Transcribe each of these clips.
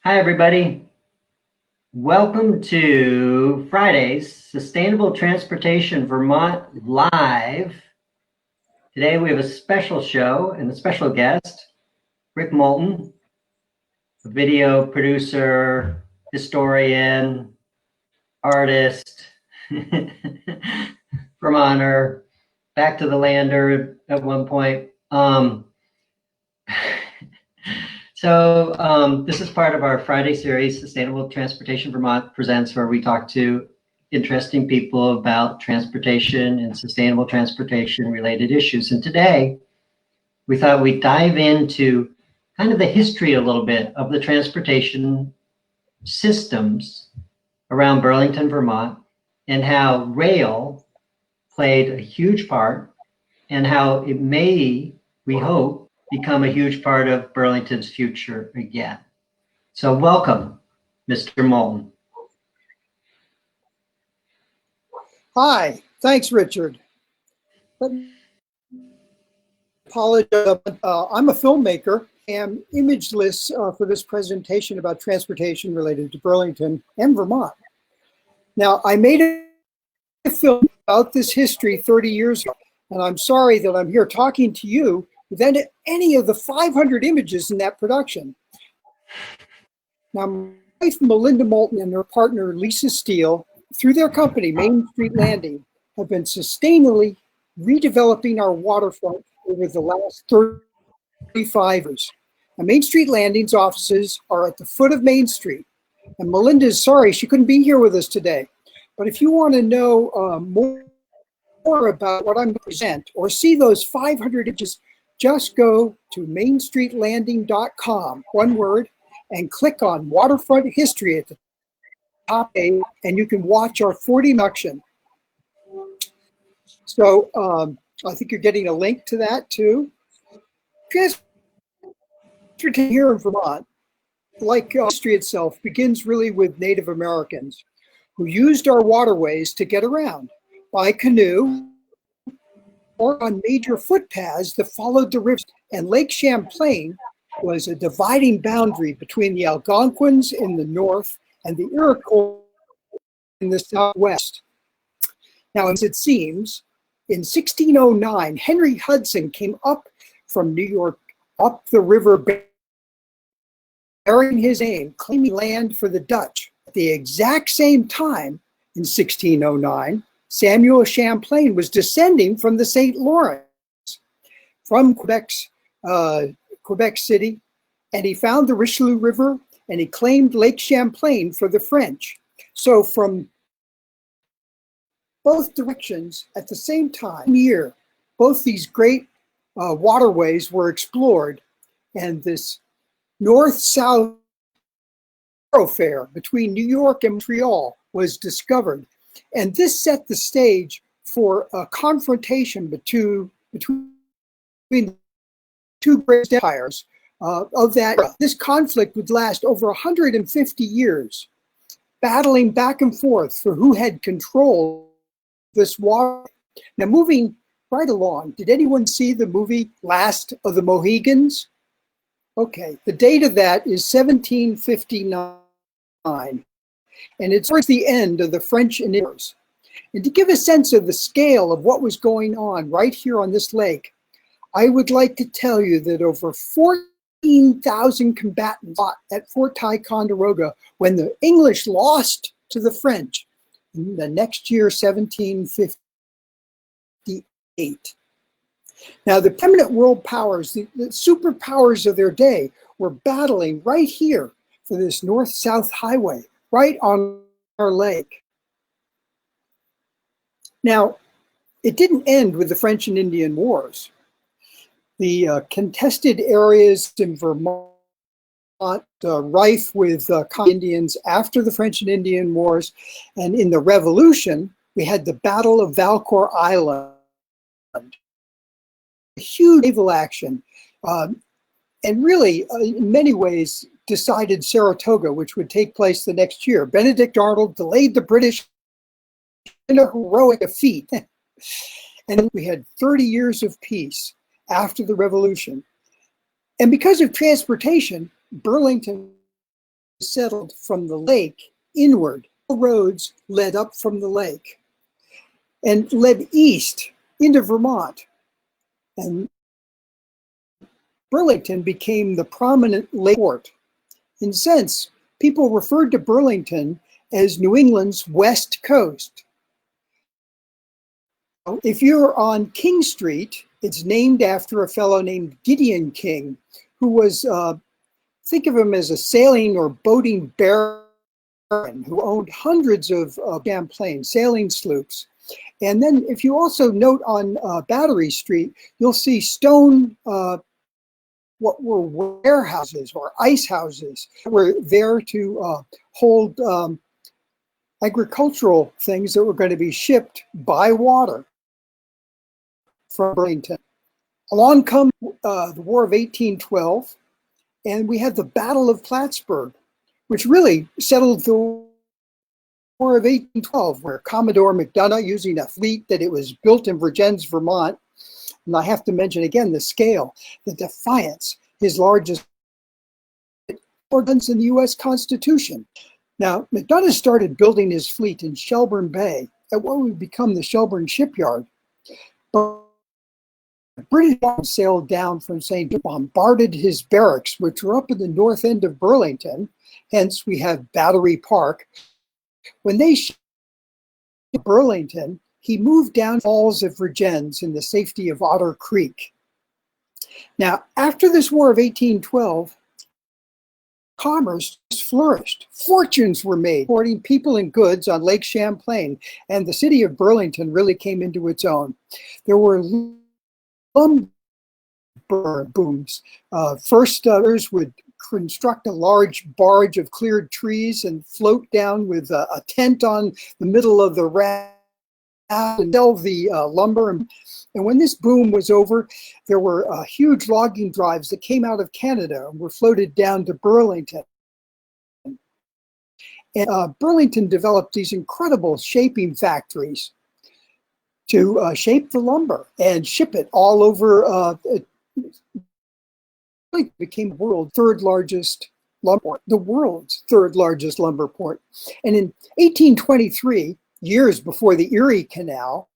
Hi, everybody. Welcome to Friday's Sustainable Transportation Vermont Live. Today we have a special show and a special guest, Rick Moulton, a video producer, historian, artist, Vermonter, back to the lander at one point. This is part of our Friday series, Sustainable Transportation Vermont Presents, where we talk to interesting people about transportation and sustainable transportation related issues. And today, we thought we'd dive into kind of the history a little bit of the transportation systems around Burlington, Vermont, and how rail played a huge part and how it may, we hope, become a huge part of Burlington's future again. So welcome, Mr. Moulton. Hi, thanks, Richard. Apologize. I'm a filmmaker and imageless for this presentation about transportation related to Burlington and Vermont. Now, I made a film about this history 30 years ago, and I'm sorry that I'm here talking to you without any of the 500 images in that production. Now, my wife, Melinda Moulton, and her partner, Lisa Steele, through their company, Main Street Landing, have been sustainably redeveloping our waterfront over the last 35 years. Now, Main Street Landing's offices are at the foot of Main Street. And Melinda is sorry she couldn't be here with us today. But if you want to know more about what I'm going to present or see those 500 images, just go to mainstreetlanding.com, one word, and click on Waterfront History at the top page, and you can watch our 40 auction. So I think you're getting a link to that too. Transportation here in Vermont, like history itself, begins really with Native Americans who used our waterways to get around by canoe or on major footpaths that followed the rivers. And Lake Champlain was a dividing boundary between the Algonquins in the north and the Iroquois in the southwest. Now, as it seems, in 1609, Henry Hudson came up from New York, up the river, bearing his name, claiming land for the Dutch. At the exact same time, in 1609, Samuel Champlain was descending from the St. Lawrence, from Quebec City, and he found the Richelieu River, and he claimed Lake Champlain for the French. So from both directions at the same time, year, both these great waterways were explored, and this north-south thoroughfare between New York and Montreal was discovered. And this set the stage for a confrontation between two great empires of that era. This conflict would last over 150 years, battling back and forth for who had control this water. Now, moving right along, did anyone see the movie Last of the Mohegans? Okay, the date of that is 1759. And it's towards the end of the French and Indians. And to give a sense of the scale of what was going on right here on this lake, I would like to tell you that over 14,000 combatants fought at Fort Ticonderoga when the English lost to the French in the next year, 1758. Now, the preeminent world powers, the superpowers of their day, were battling right here for this north-south highway, right on our lake. Now, it didn't end with the French and Indian Wars. The contested areas in Vermont, rife with Indians after the French and Indian Wars, and in the Revolution, we had the Battle of Valcour Island. A huge naval action, and really, in many ways, decided Saratoga, which would take place the next year. Benedict Arnold delayed the British in a heroic feat. And then we had 30 years of peace after the Revolution. And because of transportation, Burlington settled from the lake inward. Roads led up from the lake and led east into Vermont. And Burlington became the prominent lake port. In a sense, people referred to Burlington as New England's West Coast. If you're on King Street, it's named after a fellow named Gideon King, who was, think of him as a sailing or boating baron who owned hundreds of Champlain sailing sloops. And then if you also note on Battery Street, you'll see stone, what were warehouses or ice houses, were there to hold agricultural things that were going to be shipped by water from Burlington. Along comes the War of 1812, and we had the Battle of Plattsburgh, which really settled the War of 1812, where Commodore McDonough, using a fleet that it was built in Vergennes, Vermont, and I have to mention again the scale, the Defiance, his largest ordnance in the U.S. Constitution. Now, McDonough started building his fleet in Shelburne Bay at what would become the Shelburne Shipyard. But the British sailed down from St. Louis, bombarded his barracks, which were up in the north end of Burlington. Hence, we have Battery Park. When they shipped to Burlington, he moved down Falls of Vergennes in the safety of Otter Creek. Now, after this War of 1812, commerce flourished. Fortunes were made importing people and goods on Lake Champlain, and the city of Burlington really came into its own. There were lumber booms. First, others would construct a large barge of cleared trees and float down with a tent on the middle of the raft and sell the lumber. And when this boom was over, there were huge logging drives that came out of Canada and were floated down to Burlington. And Burlington developed these incredible shaping factories to shape the lumber and ship it all over. It became the world's third largest lumber port, the world's third largest lumber port. And in 1823, years before the Erie Canal,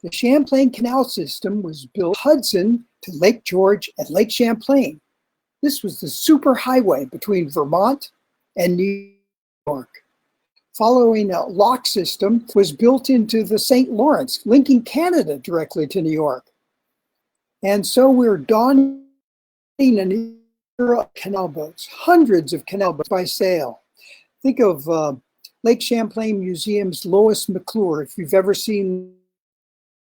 the Champlain Canal system was built Hudson to Lake George and Lake Champlain. This was the superhighway between Vermont and New York. Following a lock system was built into the St. Lawrence, linking Canada directly to New York. And so we're dawning an era of canal boats, hundreds of canal boats by sail. Think of Lake Champlain Museum's Lois McClure, if you've ever seen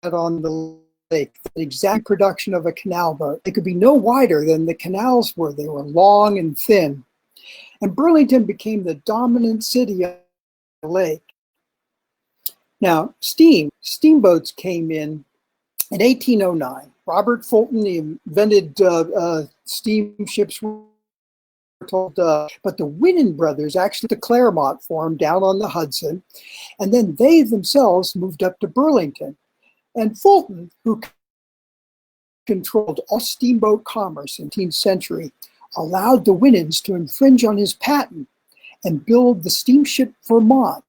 that on the lake, the exact production of a canal boat. They could be no wider than the canals were. They were long and thin. And Burlington became the dominant city of the lake. Now, steamboats came in 1809. Robert Fulton invented steamships, but the Winnan brothers, actually the Claremont formed down on the Hudson, and then they themselves moved up to Burlington. And Fulton, who controlled all steamboat commerce in the 18th century, allowed the Winnans to infringe on his patent and build the steamship Vermont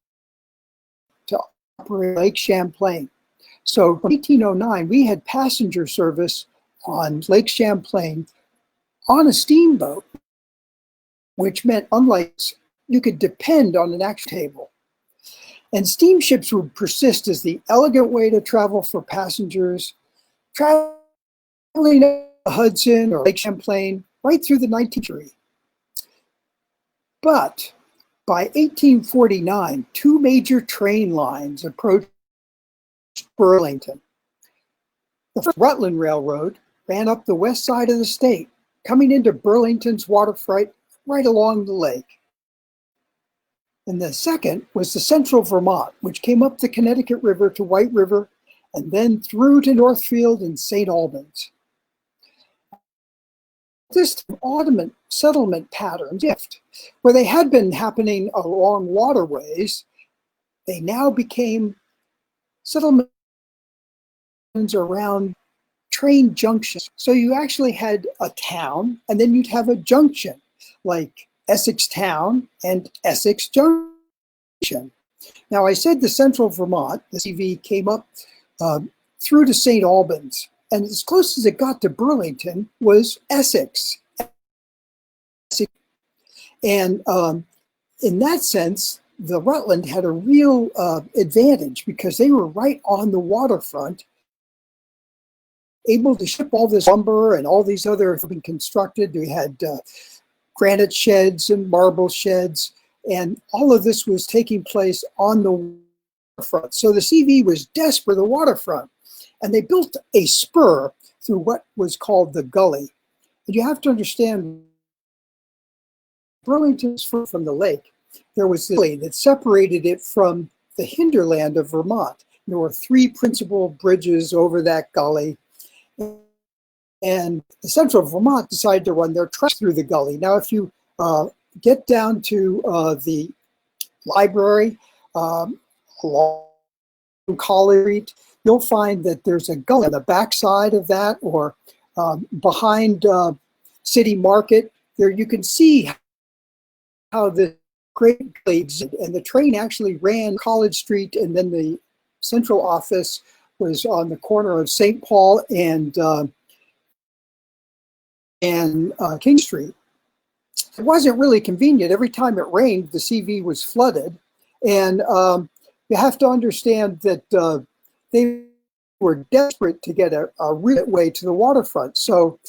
to operate Lake Champlain. So from 1809, we had passenger service on Lake Champlain on a steamboat, which meant, unlike, you could depend on an actual table. And steamships would persist as the elegant way to travel for passengers, traveling the Hudson or Lake Champlain right through the 19th century. But by 1849, two major train lines approached Burlington. The first Rutland Railroad ran up the west side of the state, coming into Burlington's waterfront right along the lake. And the second was the Central Vermont, which came up the Connecticut River to White River and then through to Northfield and St. Albans. This settlement pattern shift, where they had been happening along waterways, they now became settlements around train junctions. So you actually had a town, and then you'd have a junction, like Essex Town, and Essex Junction. Now, I said the central Vermont, the CV, came up through to St. Albans, and as close as it got to Burlington was Essex. And in that sense, the Rutland had a real advantage because they were right on the waterfront, able to ship all this lumber and all these other things being constructed. We had granite sheds and marble sheds, and all of this was taking place on the waterfront. So the CV was desperate for the waterfront, and they built a spur through what was called the gully. And you have to understand, Burlington's from the lake. There was this gully that separated it from the hinterland of Vermont. There were 3 principal bridges over that gully, and the central Vermont decided to run their tracks through the gully. Now, if you get down to the library along College Street, you'll find that there's a gully on the backside of that, or behind City Market. There you can see how the great gully existed, and the train actually ran College Street, and then the central office was on the corner of St. Paul and King Street. It wasn't really convenient. Every time it rained, the CV was flooded. And you have to understand that they were desperate to get a real way to the waterfront. So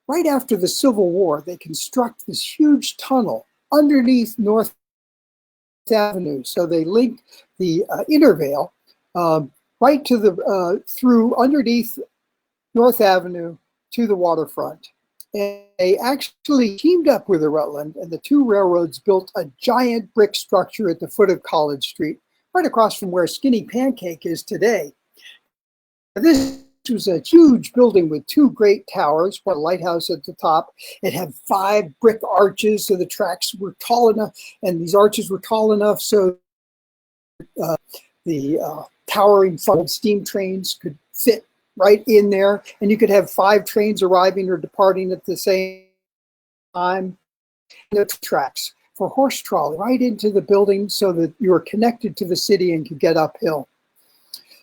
right after the Civil War, they construct this huge tunnel underneath North Avenue. So they link the Intervale right to the through underneath North Avenue to the waterfront. And they actually teamed up with the Rutland, and the 2 railroads built a giant brick structure at the foot of College Street, right across from where Skinny Pancake is today. This was a huge building with 2 great towers, one lighthouse at the top. It had 5 brick arches, so the tracks were tall enough, and these arches were tall enough so the towering funneled steam trains could fit right in there, and you could have 5 trains arriving or departing at the same time. And the tracks for horse trolley right into the building so that you were connected to the city and could get uphill.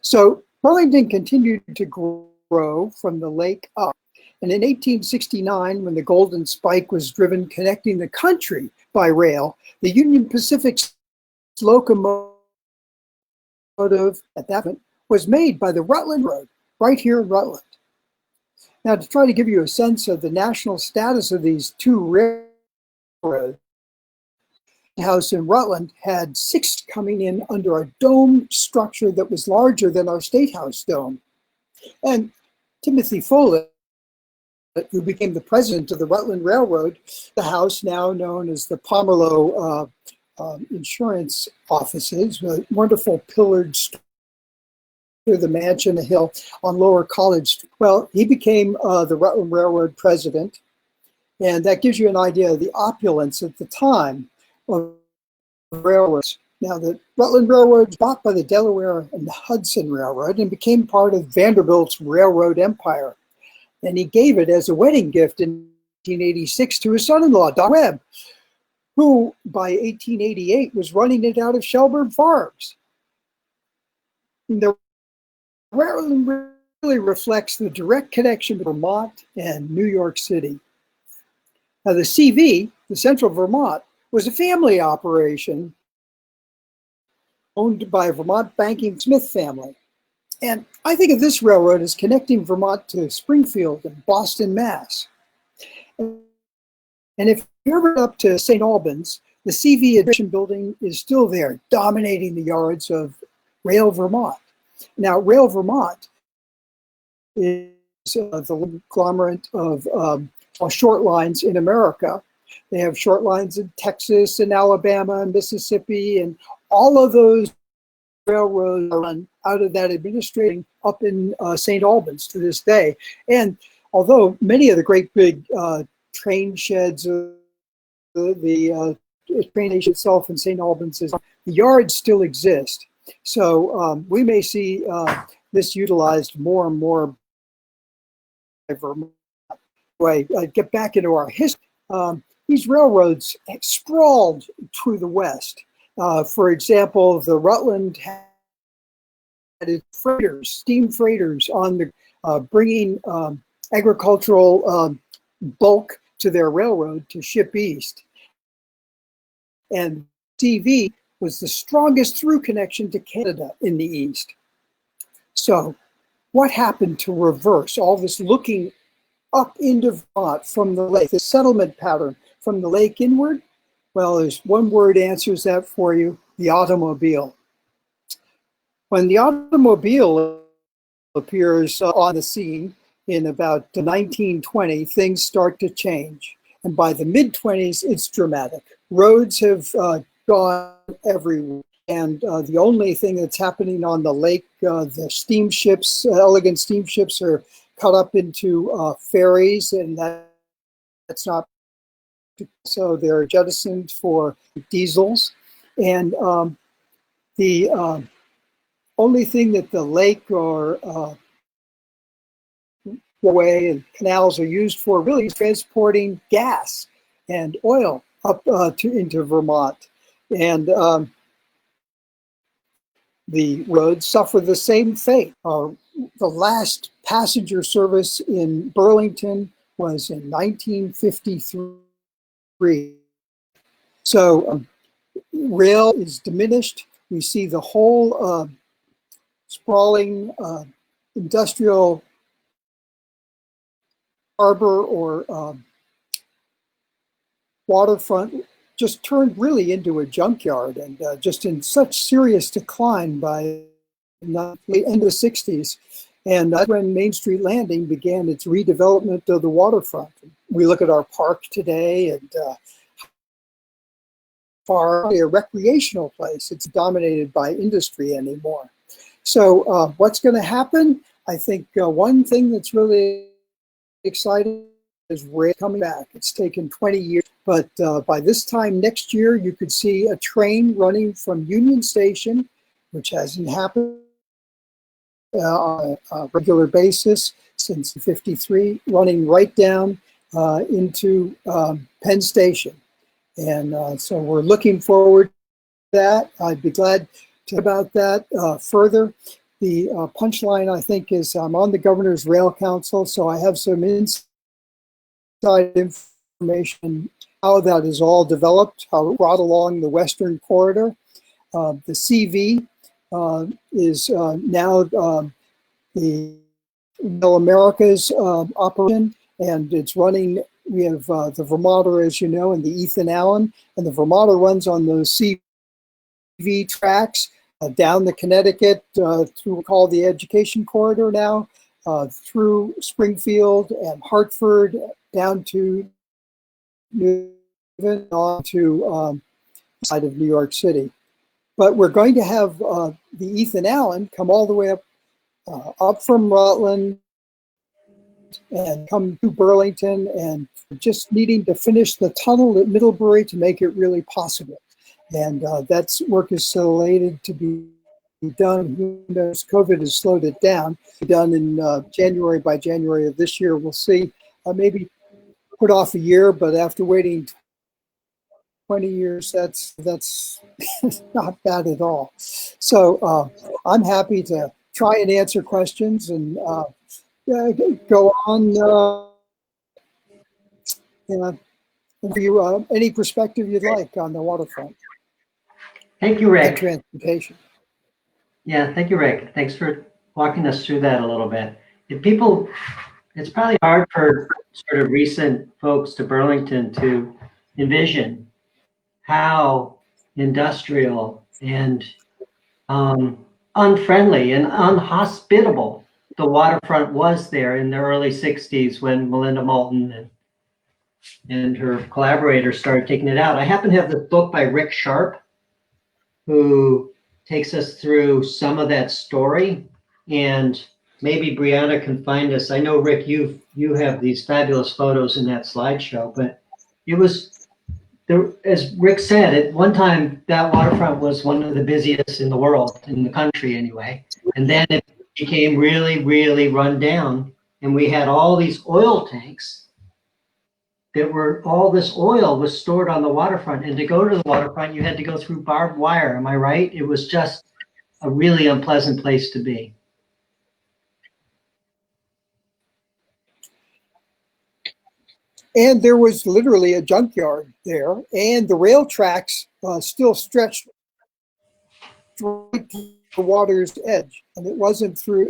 So Burlington continued to grow from the lake up. And in 1869, when the Golden Spike was driven connecting the country by rail, the Union Pacific's locomotive at that point was made by the Rutland Railroad right here in Rutland. Now, to try to give you a sense of the national status of these 2 railroads, the house in Rutland had 6 coming in under a dome structure that was larger than our State House dome. And Timothy Follett, who became the president of the Rutland Railroad, the house now known as the Pomerleau Insurance Offices, a wonderful pillared structure, the mansion, a hill on Lower College Street. Well, he became the Rutland Railroad president, and that gives you an idea of the opulence at the time of railroads. Now, the Rutland Railroad was bought by the Delaware and the Hudson Railroad and became part of Vanderbilt's railroad empire. And he gave it as a wedding gift in 1886 to his son-in-law, Don Webb, who by 1888 was running it out of Shelburne Farms. And the Rutland really reflects the direct connection to Vermont and New York City. Now, the CV, the Central Vermont, was a family operation owned by Vermont banking Smith family. And I think of this railroad as connecting Vermont to Springfield and Boston, Mass. And if you're ever up to St. Albans, the CV Edition building is still there, dominating the yards of Rail Vermont. Now, Rail Vermont is the conglomerate of short lines in America. They have short lines in Texas and Alabama and Mississippi, and all of those railroads are run out of that administration up in St. Albans to this day. And although many of the great big train sheds, the train station itself in St. Albans, the yards still exist. So we may see this utilized more and more. Get back into our history. these railroads sprawled to the west. For example, the Rutland had freighters, steam freighters on the bringing agricultural bulk to their railroad to ship east. And CV was the strongest through connection to Canada in the east. So what happened to reverse all this looking up into Vermont from the lake, the settlement pattern from the lake inward? Well, there's one word answers that for you: the automobile. When the automobile appears on the scene in about 1920, things start to change. And by the mid-20s, it's dramatic. Roads have gone everywhere. And the only thing that's happening on the lake, the steamships, elegant steamships, are cut up into ferries, and that's not, so they're jettisoned for diesels. And the only thing that the lake or way and canals are used for really is transporting gas and oil up into Vermont. And the roads suffer the same fate. The last passenger service in Burlington was in 1953. So rail is diminished. We see the whole sprawling industrial harbor or waterfront just turned really into a junkyard, and just in such serious decline by the end of the 60s. And that's when Main Street Landing began its redevelopment of the waterfront. We look at our park today, and far a recreational place. It's dominated by industry anymore. So what's going to happen? I think one thing that's really exciting is rail coming back. It's taken 20 years, but by this time next year, you could see a train running from Union Station, which hasn't happened on a regular basis since '53, running right down into Penn Station. And so we're looking forward to that. I'd be glad to talk about that further. The punchline, I think, is I'm on the Governor's Rail Council, so I have some inside information how that is all developed, how it brought along the Western Corridor. The CV is now the Rail America's operation, and it's running. We have the Vermonter, as you know, and the Ethan Allen, and the Vermonter runs on those CV tracks down the Connecticut through called the Education Corridor now, through Springfield and Hartford, down to New Haven, on to side of New York City. But we're going to have the Ethan Allen come all the way up from Rutland and come to Burlington, and just needing to finish the tunnel at Middlebury to make it really possible. And that work is slated to be done. Who knows? COVID has slowed it down. Done in January. By January of this year, we'll see. Maybe put off a year, but after waiting 20 years, that's not bad at all. So I'm happy to try and answer questions and go on. For you, any perspective you'd like on the waterfront. Thank you, Rick. And transportation. Yeah, thank you, Rick. Thanks for walking us through that a little bit. It's probably hard for sort of recent folks to Burlington to envision how industrial and unfriendly and unhospitable the waterfront was there in the early 60s when Melinda Moulton and her collaborators started taking it out. I happen to have this book by Rick Sharp, who takes us through some of that story, and maybe Brianna can find us. I know, Rick, you have these fabulous photos in that slideshow, but it was there, as Rick said, at one time that waterfront was one of the busiest in the world, in the country anyway, and then it became really, really run down, and we had all these oil tanks that were all this oil was stored on the waterfront, and to go to the waterfront, you had to go through barbed wire. Am I right? It was just a really unpleasant place to be. And there was literally a junkyard there, and the rail tracks still stretched right to the water's edge. And it was through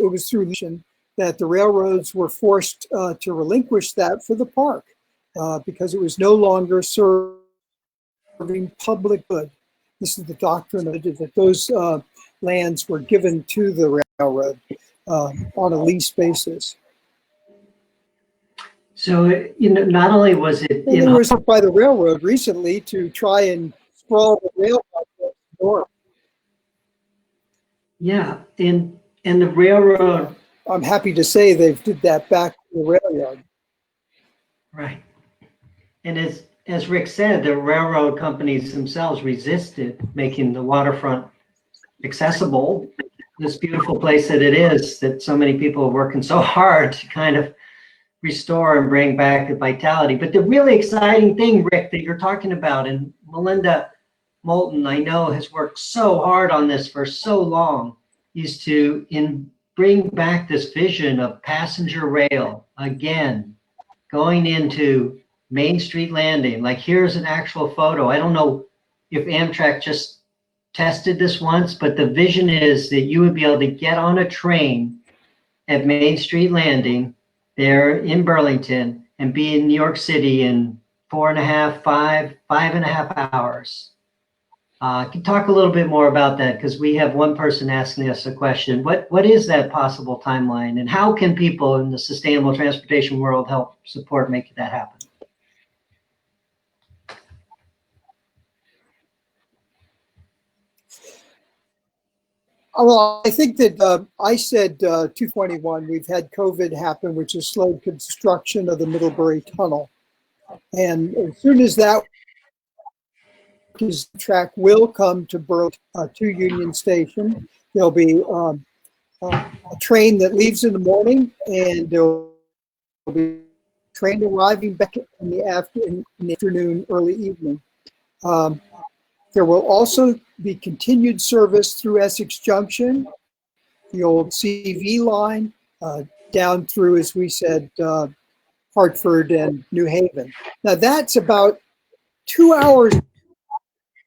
that the railroads were forced to relinquish that for the park because it was no longer serving public good. This is the doctrine that those lands were given to the railroad on a lease basis. So, not only was it it was by the railroad recently to try and sprawl the rail north. Yeah, and the railroad. I'm happy to say they've did that back to the rail yard. Right, and as Rick said, the railroad companies themselves resisted making the waterfront accessible. This beautiful place that it is, that so many people are working so hard to kind of restore and bring back the vitality. But the really exciting thing, Rick, that you're talking about, and Melinda Moulton, I know, has worked so hard on this for so long, is to bring back this vision of passenger rail again, going into Main Street Landing. Like, here's an actual photo. I don't know if Amtrak just tested this once, but the vision is that you would be able to get on a train at Main Street Landing there in Burlington and be in New York City in 5.5 hours. Can you talk a little bit more about that? Because we have one person asking us a question. What is that possible timeline, and how can people in the sustainable transportation world help support making that happen? Well, I think that I said 221, we've had COVID happen, which has slowed construction of the Middlebury Tunnel. And as soon as that track will come to Burlington, to Union Station, there'll be a train that leaves in the morning, and there'll be a train arriving back in the afternoon, early evening. There will also be continued service through Essex Junction, the old CV line, down through, as we said, Hartford and New Haven. Now that's about 2 hours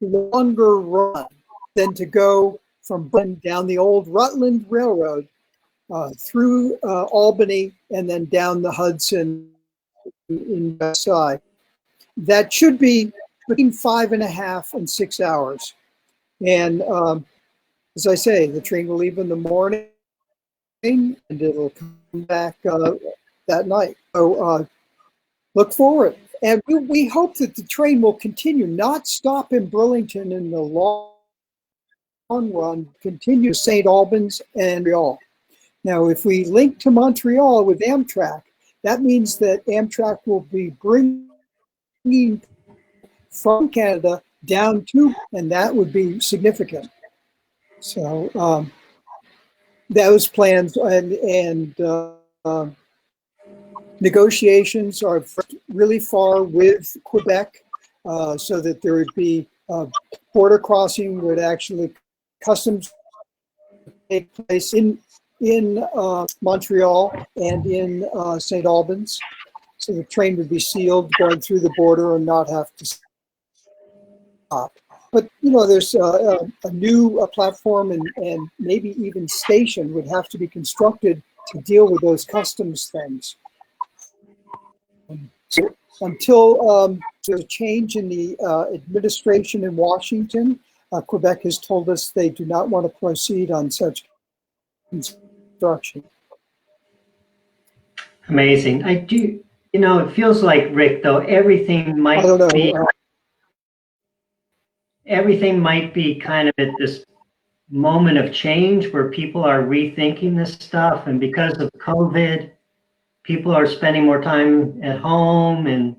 longer run than to go from Burlington down the old Rutland Railroad through Albany and then down the Hudson in the side. That should be between 5.5 and 6 hours. And as I say, the train will leave in the morning and it'll come back that night. So look forward. And we hope that the train will continue, not stop in Burlington in the long run, continue to St. Albans and Montreal. Now, if we link to Montreal with Amtrak, that means that Amtrak will be bringing from Canada down to, and that would be significant. So those plans and negotiations are really far with Quebec, so that there would be border crossing would actually customs take place in Montreal and in St. Albans. So the train would be sealed going through the border and not have to stop. But there's a new platform and maybe even station would have to be constructed to deal with those customs things. So until there's a change in the administration in Washington, Quebec has told us they do not want to proceed on such construction. Amazing. I do. It feels like, Rick, though, everything might be kind of at this moment of change where people are rethinking this stuff. And because of COVID, people are spending more time at home, and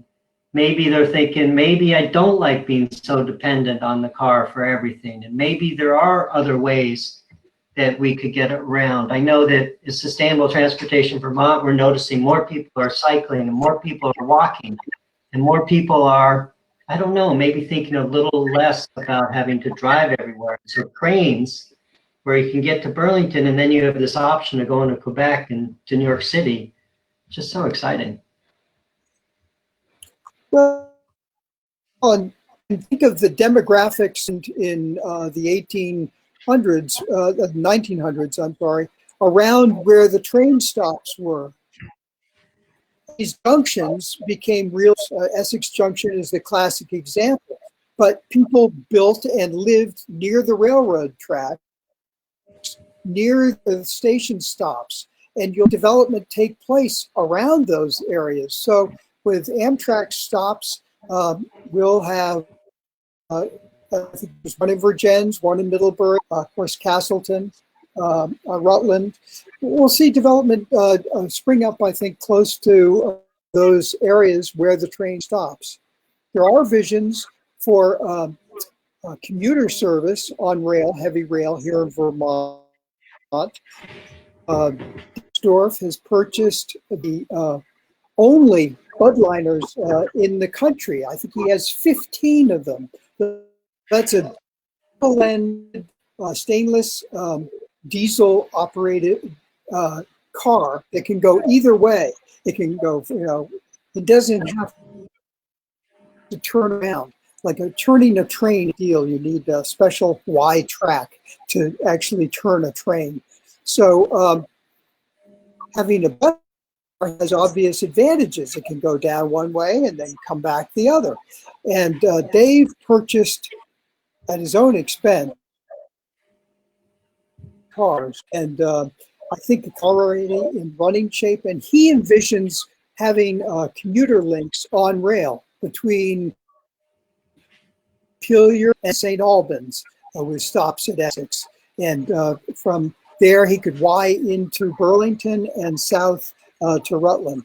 maybe they're thinking, maybe I don't like being so dependent on the car for everything. And maybe there are other ways that we could get around. I know that in Sustainable Transportation Vermont, we're noticing more people are cycling and more people are walking. and more people are, I don't know, maybe thinking a little less about having to drive everywhere. So trains, where you can get to Burlington and then you have this option of going to Quebec and to New York City. Just so exciting. Well, and think of the demographics in the 1800s, 1900s, I'm sorry, around where the train stops were. These junctions became real. Essex Junction is the classic example. But people built and lived near the railroad track, near the station stops, and your development take place around those areas. So with Amtrak stops, we'll have I think there's one in Virgins, one in Middlebury, of course Castleton, Rutland. We'll see development spring up, I think, close to those areas where the train stops. There are visions for commuter service on rail, heavy rail here in Vermont. Dorf has purchased the only Budliners in the country. I think he has 15 of them. That's a double-ended stainless diesel operated car that can go either way. It can go, it doesn't have to turn around. Like turning a train deal, you need a special Y track to actually turn a train. So having a bus has obvious advantages. It can go down one way and then come back the other. And Dave purchased at his own expense cars, and I think the car already in running shape. And he envisions having commuter links on rail between Pillier and St. Albans, with stops at Essex. And from there, he could Y into Burlington and south to Rutland.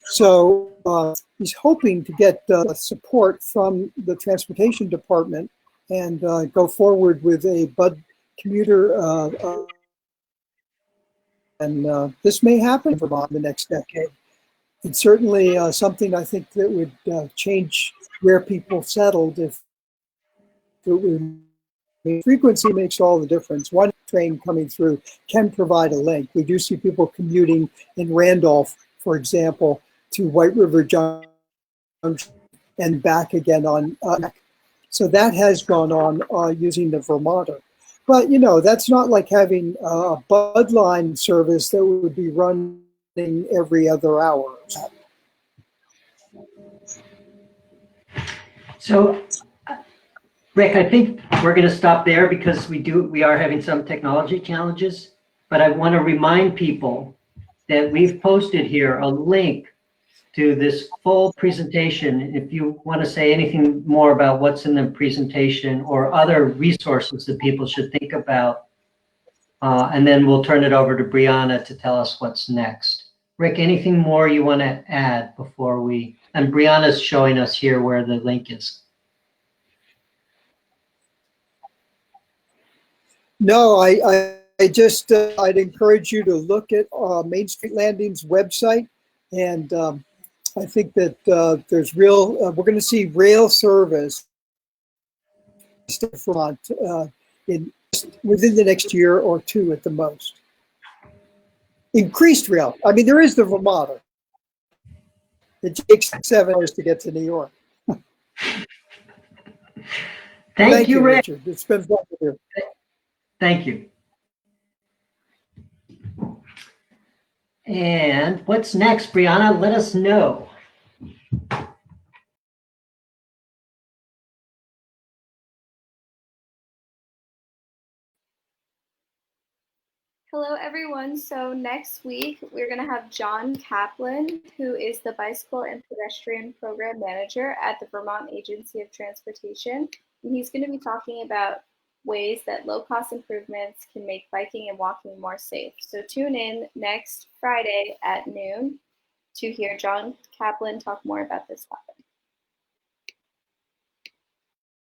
So he's hoping to get support from the transportation department and go forward with a Bud commuter. And this may happen in Vermont in the next decade. It's certainly something I think that would change where people settled if it would. Frequency makes all the difference. One train coming through can provide a link. We do see people commuting in Randolph, for example, to White River Junction and back again on. So that has gone on using the Vermonter. But, that's not like having a Bud Line service that would be running every other hour. So, Rick, I think we're going to stop there because we are having some technology challenges. But I want to remind people that we've posted here a link to this full presentation. If you want to say anything more about what's in the presentation or other resources that people should think about, and then we'll turn it over to Brianna to tell us what's next. Rick, anything more you want to add before we, and Brianna's showing us here where the link is. No, I just, I'd encourage you to look at Main Street Landing's website. And I think that there's we're going to see rail service in Vermont within the next year or two at the most. Increased rail. I mean, there is the Vermonter. It takes 7 hours to get to New York. Thank you, Rick. Richard. It's been fun with you. Thank you. And what's next, Brianna? Let us know. Hello, everyone. So next week, we're going to have John Kaplan, who is the Bicycle and Pedestrian Program Manager at the Vermont Agency of Transportation. And he's going to be talking about ways that low-cost improvements can make biking and walking more safe. So tune in next Friday at noon to hear John Kaplan talk more about this topic.